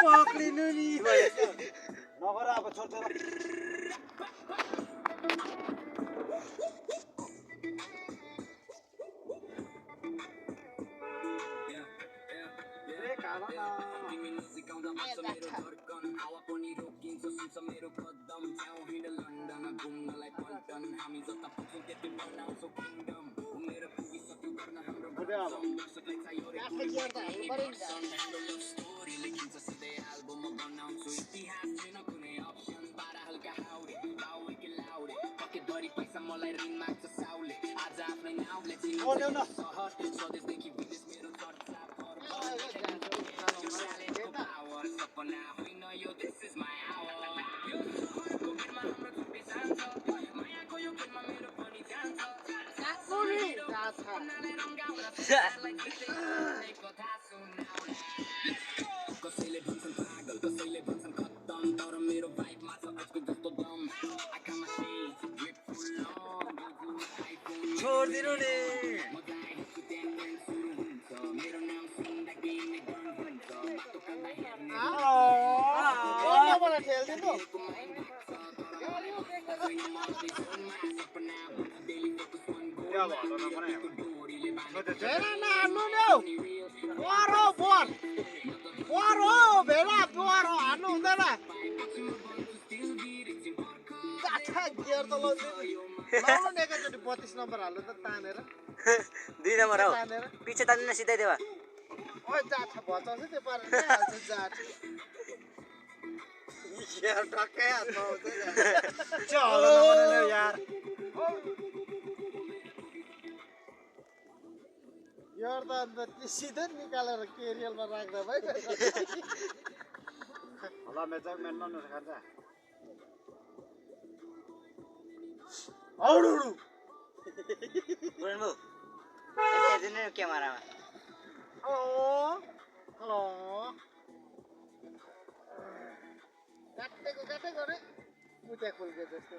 पक्रिनु नि नगर अब छोड्छ छोडिदिनु नि नम्बर हाल्नु त तानेर 2 नम्बर हो पछि तान्दिन सिधै देवा ओइ जाछ बचाउँछ त्यो पारेर हाल्छ जाछ यार टक्कै हातमा आउँछ चलो नभन्नु यार यार त अन्त सिधै निकालेर केरियलमा राख्दा भाइ होला मेचक मेन न खान्छ औडुडु बुढ्नु यता दिनु क्यामेरामा हेलो काटेको रे उता खोल्के जस्तो